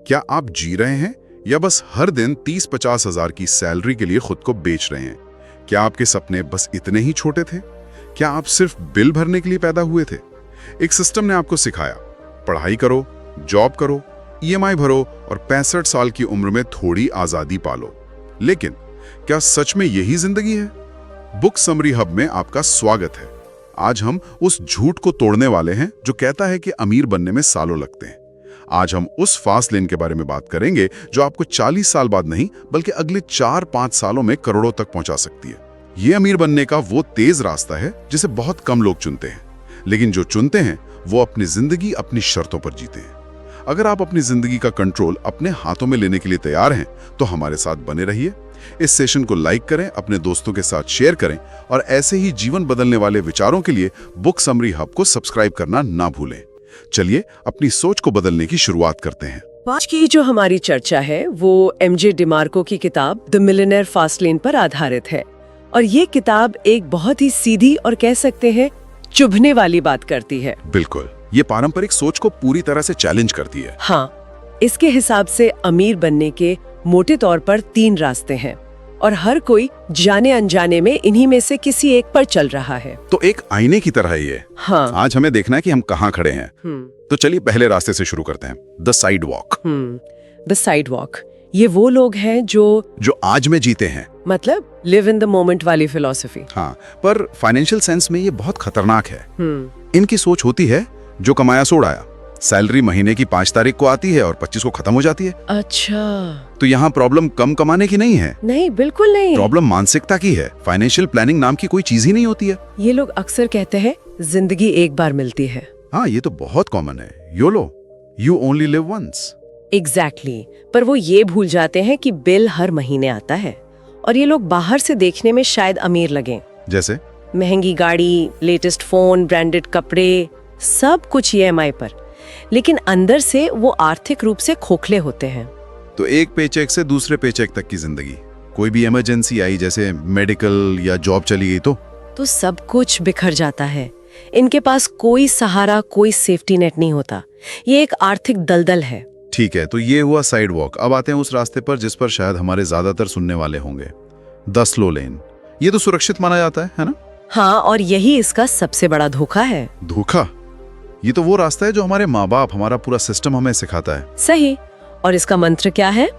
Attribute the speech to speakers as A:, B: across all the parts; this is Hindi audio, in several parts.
A: क्या आप जी रहे हैं या बस हर दिन 30-50 हजार की सैलरी के लिए खुद को बेच रहे हैं? क्या आपके सपने बस इतने ही छोटे थे? क्या आप सिर्फ बिल भरने के लिए पैदा हुए थे? एक सिस्टम ने आपको सिखाया, पढ़ाई करो, जॉब करो, ईएमआई भरो और 65 साल की उम्र में थोड़ी आजादी पालो। लेकिन क्या सच में यही जिंदगी है? बुक समरी हब में आपका स्वागत है। आज हम उस झूठ को तोड़ने वाले हैं जो कहता है कि अमीर बनने में सालों लगते हैं। आज हम उस फास्ट लेन के बारे में बात करेंगे जो आपको 40 साल बाद नहीं बल्कि अगले 4-5 सालों में करोड़ों तक पहुंचा सकती है। ये अमीर बनने का वो तेज रास्ता है जिसे बहुत कम लोग चुनते हैं, लेकिन जो चुनते हैं वो अपनी जिंदगी अपनी शर्तों पर जीते हैं। अगर आप अपनी जिंदगी का कंट्रोल अपने हाथों में लेने के लिए तैयार हैं तो हमारे साथ बने रहिए। इस सेशन को लाइक करें, अपने दोस्तों के साथ शेयर करें और ऐसे ही जीवन बदलने वाले विचारों के लिए बुक समरी हब को सब्सक्राइब करना ना भूलें। चलिए अपनी सोच को बदलने की शुरुआत करते हैं।
B: आज की जो हमारी चर्चा है वो एमजे डिमार्को की किताब द मिलियनेयर फास्ट लेन पर आधारित है। और ये किताब एक बहुत ही सीधी और कह सकते हैं चुभने वाली बात करती है।
A: बिल्कुल, ये पारंपरिक सोच को पूरी तरह से चैलेंज करती है।
B: हाँ, इसके हिसाब से अमीर बनने के मोटे तौर पर 3 रास्ते हैं और हर कोई जाने अनजाने में इन्हीं में से किसी एक पर चल रहा है।
A: तो एक आईने की तरह ही है।
B: हाँ।
A: आज हमें देखना है कि हम कहाँ खड़े हैं। तो चलिए पहले रास्ते से शुरू करते हैं, the side walk.
B: The side walk, ये वो लोग हैं जो
A: आज में जीते हैं,
B: मतलब लिव इन द मोमेंट वाली फिलॉसफी।
A: हाँ, पर फाइनेंशियल सेंस में ये बहुत खतरनाक है। इनकी सोच होती है जो कमाया सो उड़ाया। सैलरी महीने की 5 तारीख को आती है और 25 को खत्म हो जाती है।
B: अच्छा,
A: तो यहाँ प्रॉब्लम कम कमाने की नहीं है।
B: नहीं, बिल्कुल नहीं।
A: प्रॉब्लम मानसिकता की है। फाइनेंशियल प्लानिंग नाम की कोई चीज ही नहीं होती है।
B: ये लोग अक्सर कहते हैं जिंदगी एक बार मिलती है।
A: हाँ, ये तो बहुत कॉमन है। YOLO, you only live once.
B: Exactly, पर वो ये भूल जाते हैं कि बिल हर महीने आता है और ये लोग बाहर से देखने में शायद अमीर लगें।
A: जैसे
B: महंगी गाड़ी, लेटेस्ट फोन, ब्रांडेड कपड़े, सब कुछ ईएमआई पर, लेकिन अंदर से वो आर्थिक रूप से खोखले होते हैं।
A: तो एक पेचेक से दूसरे पेचेक तक की जिंदगी, कोई भी इमरजेंसी आई जैसे मेडिकल या जॉब चली गई तो
B: सब कुछ बिखर जाता है। इनके पास कोई सहारा, कोई सेफ्टी नेट नहीं होता। ये एक आर्थिक दलदल है।
A: ठीक है, तो ये हुआ साइड वॉक। अब आते हैं उस रास्ते पर जिस पर शायद हमारे ज्यादातर सुनने वाले होंगे, द स्लो लेन। ये तो सुरक्षित माना जाता है ना?
B: हाँ, और यही इसका सबसे बड़ा धोखा है।
A: धोखा? ये तो वो रास्ता है जो हमारे माँ बाप, हमारा पूरा सिस्टम हमें सिखाता है।
B: सही। और इसका मंत्र क्या है?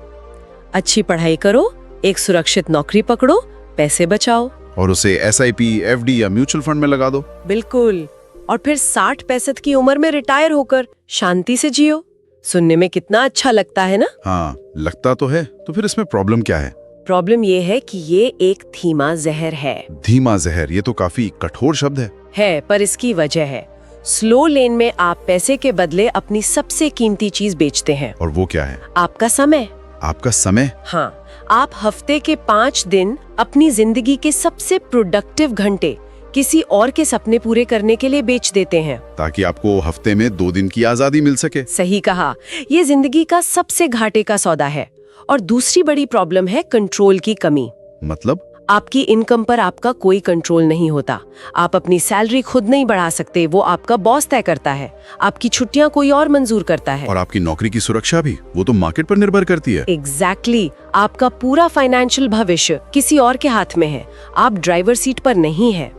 B: अच्छी पढ़ाई करो, एक सुरक्षित नौकरी पकड़ो, पैसे बचाओ
A: और उसे SIP, FD या म्यूचुअल फंड में लगा दो।
B: बिल्कुल। और फिर 60-65 की उम्र में रिटायर होकर शांति से जियो। सुनने में कितना अच्छा लगता है ना?
A: हाँ, लगता तो है। तो फिर इसमें प्रॉब्लम क्या है?
B: प्रॉब्लम ये है कि ये एक धीमा जहर है।
A: धीमा जहर, ये तो काफी कठोर शब्द है।
B: पर इसकी वजह है, स्लो लेन में आप पैसे के बदले अपनी सबसे कीमती चीज बेचते हैं।
A: और वो क्या है?
B: आपका समय।
A: आपका समय?
B: हाँ, आप हफ्ते के 5 दिन अपनी जिंदगी के सबसे प्रोडक्टिव घंटे किसी और के सपने पूरे करने के लिए बेच देते हैं,
A: ताकि आपको हफ्ते में 2 दिन की आजादी मिल सके।
B: सही कहा। ये जिंदगी का सबसे घाटे का सौदा है। और दूसरी बड़ी प्रॉब्लम है कंट्रोल की कमी।
A: मतलब?
B: आपकी इनकम पर आपका कोई कंट्रोल नहीं होता। आप अपनी सैलरी खुद नहीं बढ़ा सकते, वो आपका बॉस तय करता है। आपकी छुट्टियां कोई और मंजूर करता है।
A: और आपकी नौकरी की सुरक्षा भी, वो तो मार्केट पर निर्भर करती है।
B: एग्जैक्टली। आपका पूरा फाइनेंशियल भविष्य किसी और के हाथ में है। आप ड्राइवर सीट पर नहीं है।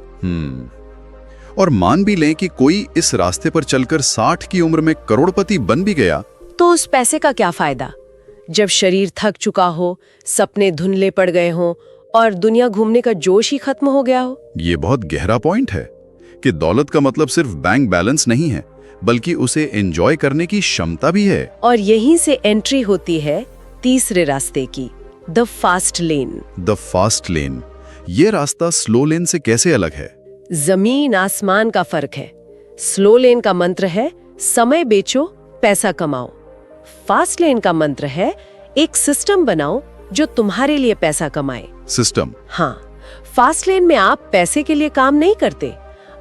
A: और मान भी लें कि कोई इस रास्ते पर चलकर 60 की उम्र में करोड़पति बन भी गया,
B: तो उस पैसे का क्या फायदा जब शरीर थक चुका हो, सपने धुंधले पड़ गए हों और दुनिया घूमने का जोश ही खत्म हो गया हो।
A: ये बहुत गहरा पॉइंट है कि दौलत का मतलब सिर्फ बैंक बैलेंस नहीं है, बल्कि उसे एंजॉय करने की क्षमता भी है।
B: और यहीं से एंट्री होती है तीसरे रास्ते की, the fast lane.
A: The fast lane, ये रास्ता स्लो लेन से कैसे अलग है?
B: जमीन आसमान का फर्क है। स्लो लेन का मंत्र है समय बेचो, पैसा कमाओ। फास्ट लेन का मंत्र है एक सिस्टम बनाओ जो तुम्हारे लिए पैसा कमाए।
A: सिस्टम?
B: हाँ, फास्ट लेन में आप पैसे के लिए काम नहीं करते।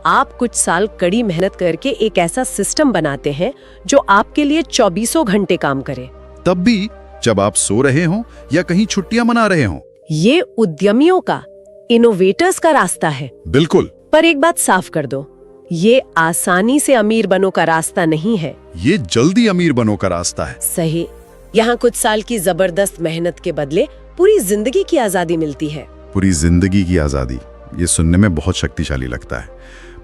B: आप कुछ साल कड़ी मेहनत करके एक ऐसा सिस्टम बनाते हैं जो आपके लिए 24 घंटे काम करे।
A: तब भी जब आप सो रहे हो या कहीं छुट्टियां मना रहे हो।
B: ये उद्यमियों का, इनोवेटर्स का रास्ता है।
A: बिल्कुल।
B: पर एक बात साफ कर दो, ये आसानी से अमीर बनो का रास्ता नहीं है।
A: ये जल्दी अमीर बनो का रास्ता है।
B: सही। यहाँ कुछ साल की जबरदस्त मेहनत के बदले पूरी जिंदगी की आजादी मिलती है।
A: पूरी जिंदगी की आज़ादी, ये सुनने में बहुत शक्तिशाली लगता है।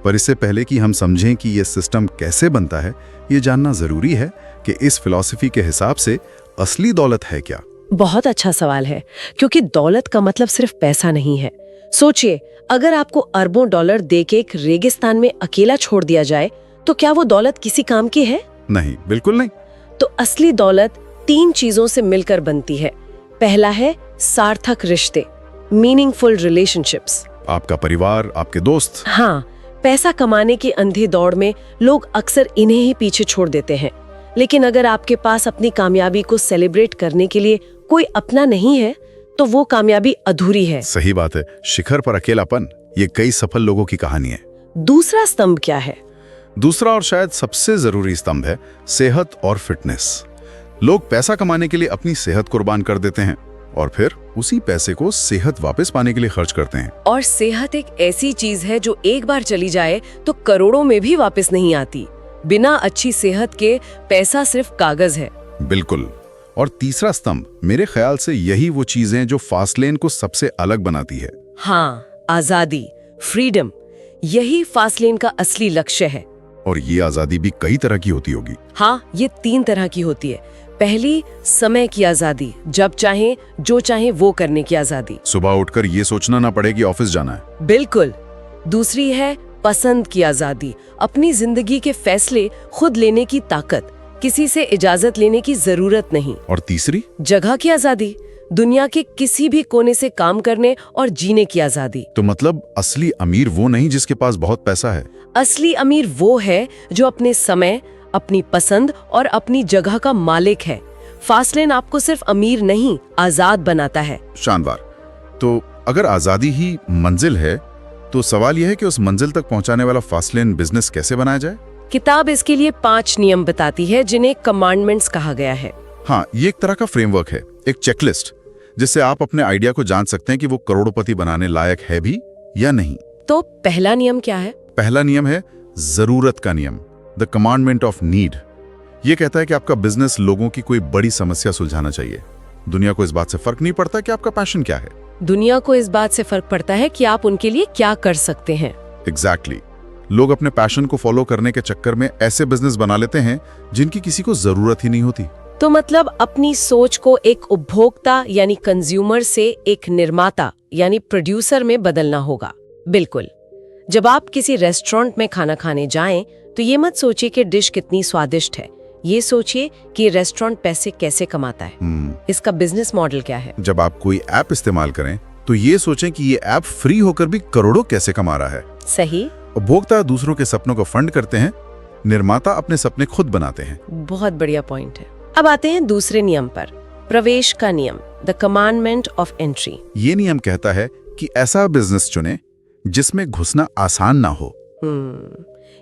A: पर इससे पहले कि हम समझें कि ये सिस्टम कैसे बनता है, ये जानना ज़रूरी है कि इस फिलॉसफी के हिसाब से असली दौलत है क्या।
B: बहुत अच्छा सवाल है, क्योंकि दौलत का मतलब सिर्फ पैसा नहीं है। सोचिए, अगर आपको अरबों डॉलर देके एक रेगिस्तान में अकेला छोड़ दिया जाए, तो क्या वो दौलत किसी काम की है?
A: नहीं, बिल्कुल नहीं।
B: तो असली दौलत 3 चीजों से मिलकर बनती है। पहला है सार्थक रिश्ते, मीनिंगफुल रिलेशनशिप्स।
A: आपका परिवार, आपके दोस्त।
B: हाँ, पैसा कमाने की अंधी दौड़ में लोग अक्सर इन्हें ही पीछे छोड़ देते हैं। लेकिन अगर आपके पास अपनी कामयाबी को सेलिब्रेट करने के लिए कोई अपना नहीं है, तो वो कामयाबी अधूरी है।
A: सही बात है। शिखर पर अकेलापन, ये कई सफल लोगों की कहानी है।
B: दूसरा स्तंभ क्या है?
A: दूसरा और शायद सबसे जरूरी स्तंभ है सेहत और फिटनेस। लोग पैसा कमाने के लिए अपनी सेहत कुर्बान कर देते हैं और फिर उसी पैसे को सेहत वापस पाने के लिए खर्च करते हैं।
B: और सेहत एक ऐसी चीज है जो एक बार चली जाए तो करोड़ों में भी वापस नहीं आती। बिना अच्छी सेहत के पैसा सिर्फ कागज है।
A: बिल्कुल। और तीसरा स्तंभ, मेरे ख्याल से यही वो चीजें जो फास्टलेन को सबसे अलग बनाती है।
B: हाँ, आजादी, फ्रीडम, यही फास्टलेन का असली लक्ष्य है।
A: और ये आजादी भी कई तरह की होती होगी।
B: हाँ, ये 3 तरह की होती है। पहली, समय की आजादी, जब चाहे जो चाहे वो करने की आजादी।
A: सुबह उठकर ये सोचना ना पड़े कि ऑफिस जाना है।
B: बिल्कुल। दूसरी है पसंद की आजादी, अपनी जिंदगी के फैसले खुद लेने की ताकत, किसी से इजाजत लेने की जरूरत नहीं।
A: और तीसरी,
B: जगह की आजादी, दुनिया के किसी भी कोने से काम करने और जीने की आजादी।
A: तो मतलब असली अमीर वो नहीं जिसके पास बहुत पैसा है।
B: असली अमीर वो है जो अपने समय, अपनी पसंद और अपनी जगह का मालिक है। फास्टलेन आपको सिर्फ अमीर नहीं, आजाद बनाता है।
A: शानदार। तो अगर आजादी ही मंजिल है, तो सवाल यह है कि उस मंजिल तक पहुंचाने वाला फास्टलेन बिजनेस कैसे बनाया जाए।
B: किताब इसके लिए 5 नियम बताती है, जिन्हें कमांडमेंट्स कहा गया है।
A: हाँ, ये एक तरह का फ्रेमवर्क है, एक चेकलिस्ट, जिससे आप अपने आइडिया को जान सकते हैं कि वो करोड़पति बनाने लायक है भी या नहीं।
B: तो पहला नियम क्या है?
A: पहला नियम है जरूरत का नियम, द कमांडमेंट ऑफ नीड। ये कहता है कि आपका बिजनेस लोगों की कोई बड़ी समस्या सुलझाना चाहिए। दुनिया को इस बात से फर्क नहीं पड़ता कि आपका पैशन क्या है।
B: दुनिया को इस बात से फर्क पड़ता है कि आप उनके लिए क्या कर सकते हैं।
A: एग्जैक्टली। लोग अपने पैशन को फॉलो करने के चक्कर में ऐसे बिजनेस बना लेते हैं जिनकी किसी को जरूरत ही नहीं होती।
B: तो मतलब अपनी सोच को एक उपभोक्ता यानी कंज्यूमर से एक निर्माता यानी प्रोड्यूसर में बदलना होगा। बिल्कुल। जब आप किसी रेस्टोरेंट में खाना खाने जाएं, तो ये मत सोचिए कि डिश कितनी स्वादिष्ट है, ये सोचिए कि रेस्टोरेंट पैसे कैसे कमाता है। इसका बिजनेस मॉडल क्या है।
A: जब आप कोई ऐप इस्तेमाल करें, तो ये सोचें कि ये ऐप फ्री होकर भी करोड़ों कैसे कमा रहा है।
B: सही।
A: उपभोक्ता दूसरों के सपनों को फंड करते हैं, निर्माता अपने सपने खुद बनाते हैं।
B: बहुत बढ़िया पॉइंट है। अब आते हैं दूसरे नियम पर, प्रवेश का नियम, द कमांडमेंट ऑफ एंट्री।
A: ये नियम कहता है कि ऐसा बिजनेस चुने जिसमें घुसना आसान ना हो।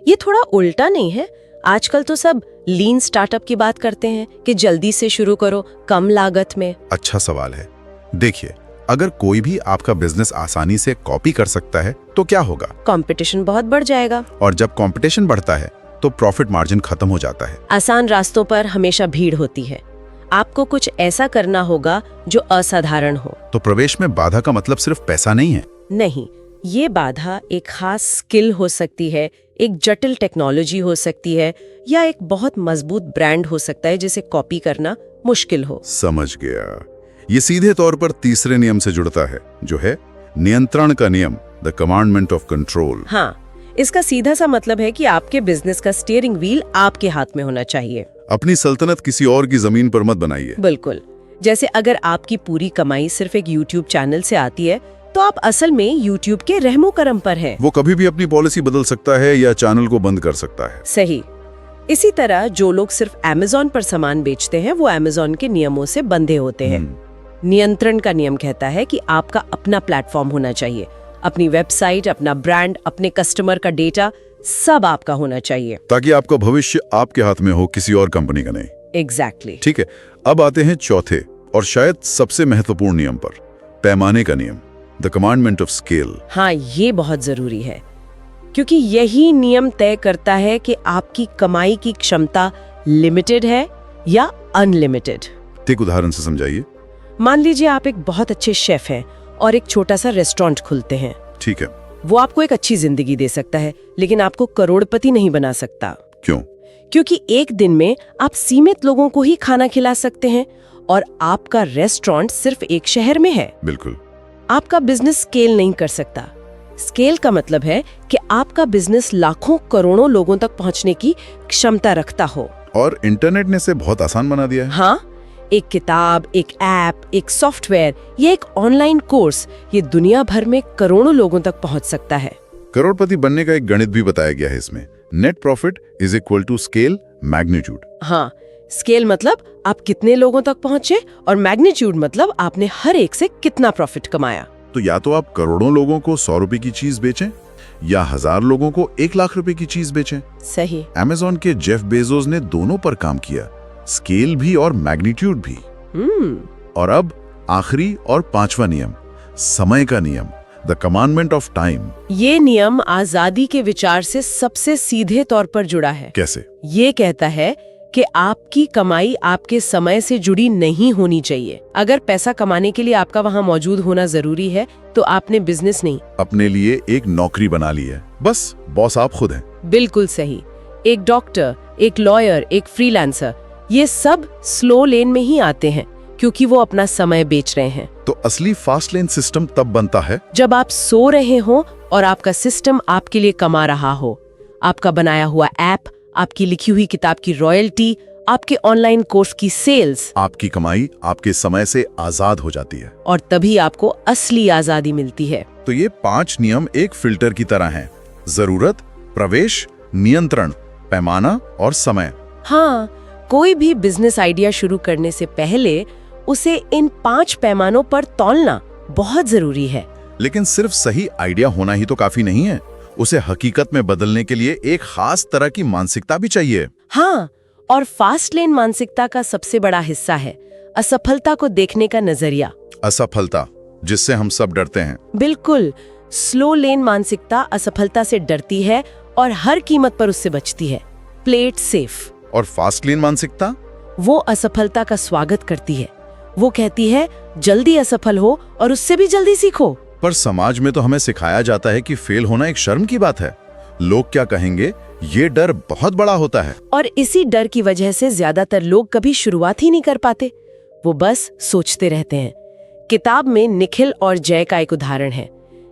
B: ये थोड़ा उल्टा नहीं है? आजकल तो सब लीन स्टार्टअप की बात करते हैं कि जल्दी से शुरू करो, कम लागत में।
A: अच्छा सवाल है। देखिए, अगर कोई भी आपका बिजनेस आसानी से कॉपी कर सकता है, तो क्या होगा?
B: कंपटीशन बहुत बढ़ जाएगा।
A: और जब कंपटीशन बढ़ता है, तो प्रॉफिट मार्जिन खत्म हो जाता है।
B: आसान रास्तों पर हमेशा भीड़ होती है। आपको कुछ ऐसा करना होगा जो असाधारण हो।
A: तो प्रवेश में बाधा का मतलब सिर्फ पैसा नहीं है।
B: नहीं, ये बाधा एक खास स्किल हो सकती है, एक जटिल टेक्नोलॉजी हो सकती है, या एक बहुत मजबूत ब्रांड हो सकता है जिसे कॉपी करना मुश्किल हो।
A: समझ गया। ये सीधे तौर पर तीसरे नियम से जुड़ता है, जो है नियंत्रण का नियम, द कमांडमेंट ऑफ कंट्रोल।
B: हाँ, इसका सीधा सा मतलब है कि आपके बिजनेस का स्टीयरिंग व्हील आपके हाथ में होना चाहिए।
A: अपनी सल्तनत किसी और की जमीन पर मत बनाइए।
B: बिल्कुल। जैसे अगर आपकी पूरी कमाई सिर्फ एक YouTube चैनल से आती है, तो आप असल में YouTube के रहमो करम पर हैं।
A: वो कभी भी अपनी पॉलिसी बदल सकता है या चैनल को बंद कर सकता है।
B: सही। इसी तरह जो लोग सिर्फ Amazon पर सामान बेचते हैं, वो Amazon के नियमों से बंधे होते हैं। नियंत्रण का नियम कहता है कि आपका अपना प्लेटफॉर्म होना चाहिए, अपनी वेबसाइट, अपना ब्रांड, अपने कस्टमर का डेटा, सब आपका होना चाहिए,
A: ताकि आपका भविष्य आपके हाथ में हो, किसी और कंपनी का नहीं।
B: एग्जैक्टली।
A: ठीक है, अब आते हैं चौथे और शायद सबसे महत्वपूर्ण नियम पर, पैमाने का नियम, द कमांडमेंट ऑफ स्केल।
B: हाँ, ये बहुत जरूरी है, क्योंकि यही नियम तय करता है कि आपकी कमाई की क्षमता लिमिटेड है या अनलिमिटेड।
A: एक उदाहरण से समझाइए।
B: मान लीजिए आप एक बहुत अच्छे शेफ हैं और एक छोटा सा रेस्टोरेंट खुलते हैं।
A: ठीक है।
B: वो आपको एक अच्छी जिंदगी दे सकता है, लेकिन आपको करोड़पति नहीं बना सकता।
A: क्यों?
B: क्योंकि एक दिन में आप सीमित लोगों को ही खाना खिला सकते हैं और आपका रेस्टोरेंट सिर्फ एक शहर में है।
A: बिल्कुल।
B: आपका बिजनेस स्केल नहीं कर सकता। स्केल का मतलब है कि आपका बिजनेस लाखों करोड़ों लोगों तक पहुंचने की क्षमता रखता हो।
A: और इंटरनेट ने इसे बहुत आसान बना दिया है।
B: हाँ, एक किताब, एक ऐप, एक सॉफ्टवेयर या एक ऑनलाइन कोर्स, ये दुनिया भर में करोड़ों लोगों तक पहुंच सकता है।
A: करोड़पति बनने का एक गणित भी बताया गया है इसमें। Net profit is equal to scale magnitude.
B: हाँ, स्केल मतलब आप कितने लोगों तक पहुंचे और मैग्नीट्यूड मतलब आपने हर एक से कितना प्रॉफिट कमाया।
A: तो या तो आप करोड़ों लोगों को 100 रुपए की चीज बेचें या 1000 लोगों को 1 लाख रुपए की चीज बेचें।
B: सही।
A: अमेज़न के जेफ बेजोस ने दोनों पर काम किया, स्केल भी और मैग्नीट्यूड भी। और अब आखिरी और 5वां नियम, समय का नियम, द कमांडमेंट ऑफ टाइम।
B: ये नियम आजादी के विचार से सबसे सीधे तौर पर जुड़ा है।
A: कैसे?
B: ये कहता है कि आपकी कमाई आपके समय से जुड़ी नहीं होनी चाहिए। अगर पैसा कमाने के लिए आपका वहाँ मौजूद होना जरूरी है, तो आपने बिजनेस नहीं,
A: अपने लिए एक नौकरी बना ली है। बस बॉस आप खुद हैं।
B: बिल्कुल सही। एक डॉक्टर, एक लॉयर, एक फ्रीलांसर, ये सब स्लो लेन में ही आते हैं क्योंकि वो अपना समय बेच रहे हैं।
A: तो असली फास्ट लेन सिस्टम तब बनता है
B: जब आप सो रहे हो और आपका सिस्टम आपके लिए कमा रहा हो। आपका बनाया हुआ ऐप, आपकी लिखी हुई किताब की रॉयल्टी, आपके ऑनलाइन कोर्स की सेल्स,
A: आपकी कमाई आपके समय से आजाद हो जाती है।
B: और तभी आपको असली आजादी मिलती है।
A: तो ये 5 नियम एक फिल्टर की तरह हैं। जरूरत, प्रवेश, नियंत्रण, पैमाना और समय।
B: हाँ, कोई भी बिजनेस आइडिया शुरू करने से पहले उसे इन 5 पैमानों पर तौलना बहुत जरूरी है।
A: लेकिन सिर्फ सही आइडिया होना ही तो काफी नहीं है, उसे हकीकत में बदलने के लिए एक खास तरह की मानसिकता भी चाहिए।
B: हाँ, और फास्ट लेन मानसिकता का सबसे बड़ा हिस्सा है असफलता को देखने का नजरिया।
A: असफलता, जिससे हम सब डरते हैं।
B: बिल्कुल। स्लो लेन मानसिकता असफलता से डरती है और हर कीमत पर उससे बचती है। Plate safe.
A: और फास्ट लेन मानसिकता,
B: वो असफलता का स्वागत करती है। वो कहती है जल्दी असफल हो और उससे भी जल्दी सीखो।
A: पर समाज में तो हमें सिखाया जाता है कि फेल होना एक शर्म की बात है। लोग क्या कहेंगे, ये डर बहुत बड़ा होता है।
B: और इसी डर की वजह से ज्यादातर लोग कभी शुरुआत ही नहीं कर पाते। वो बस सोचते रहते हैं। किताब में निखिल और जय का एक उदाहरण है।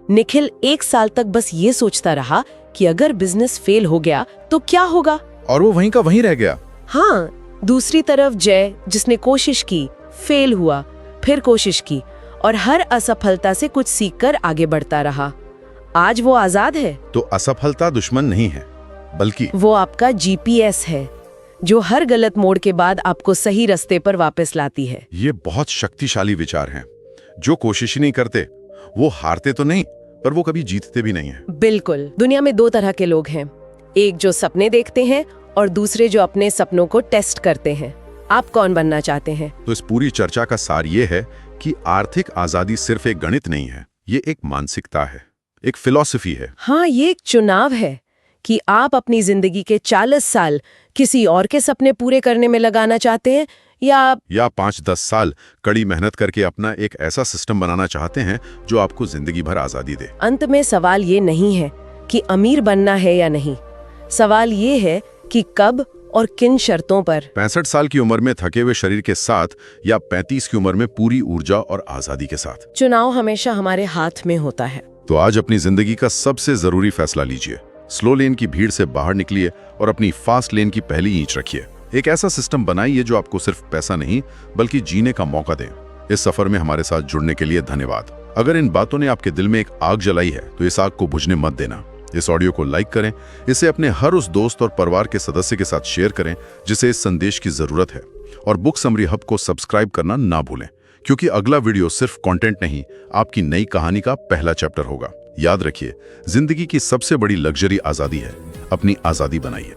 B: निखिल 1 साल तक बस ये सोचता रहा कि अगर बिजनेस फेल हो गया तो क्या होगा,
A: और वो वहीं का वहीं रह गया।
B: हाँ, दूसरी तरफ जय, जिसने कोशिश की, फेल हुआ, फिर कोशिश की और हर असफलता से कुछ सीखकर आगे बढ़ता रहा। आज वो आजाद है।
A: तो असफलता दुश्मन नहीं है, बल्कि
B: वो आपका जीपीएस है, जो हर गलत मोड़ के बाद आपको सही रास्ते पर वापस लाती है।
A: ये बहुत शक्तिशाली विचार हैं। जो कोशिश ही नहीं करते वो हारते तो नहीं, पर वो कभी जीतते भी नहीं है।
B: बिल्कुल। दुनिया में 2 तरह के लोग हैं, एक जो सपने देखते हैं और दूसरे जो अपने सपनों को टेस्ट करते हैं। आप कौन बनना चाहते हैं?
A: तो इस पूरी चर्चा का सार ये है कि आर्थिक आजादी सिर्फ एक गणित नहीं है, ये एक मानसिकता है, एक फिलॉसफी है।
B: हाँ, ये एक चुनाव है कि आप अपनी जिंदगी के 40 साल किसी और के सपने पूरे करने में लगाना चाहते हैं या
A: 5-10 साल कड़ी मेहनत करके अपना एक ऐसा सिस्टम बनाना चाहते हैं जो आपको जिंदगी भर आजादी दे।
B: अंत में सवाल ये नहीं है कि अमीर बनना है या नहीं, सवाल ये है कि कब और किन शर्तों पर।
A: 65 साल की उम्र में थके हुए शरीर के साथ या 35 की उम्र में पूरी ऊर्जा और आजादी के साथ।
B: चुनाव हमेशा हमारे हाथ में होता है।
A: तो आज अपनी जिंदगी का सबसे जरूरी फैसला लीजिए। स्लो लेन की भीड़ से बाहर निकलिए और अपनी फास्ट लेन की पहली ईंच रखिए। एक ऐसा सिस्टम बनाइए जो आपको सिर्फ पैसा नहीं बल्कि जीने का मौका दे। इस सफर में हमारे साथ जुड़ने के लिए धन्यवाद। अगर इन बातों ने आपके दिल में एक आग जलाई है तो इस आग को बुझने मत देना। इस ऑडियो को लाइक करें, इसे अपने हर उस दोस्त और परिवार के सदस्य के साथ शेयर करें जिसे इस संदेश की जरूरत है। और बुक समरी हब को सब्सक्राइब करना ना भूलें, क्योंकि अगला वीडियो सिर्फ कंटेंट नहीं, आपकी नई कहानी का पहला चैप्टर होगा। याद रखिए, जिंदगी की सबसे बड़ी लग्जरी आजादी है। अपनी आजादी बनाइए।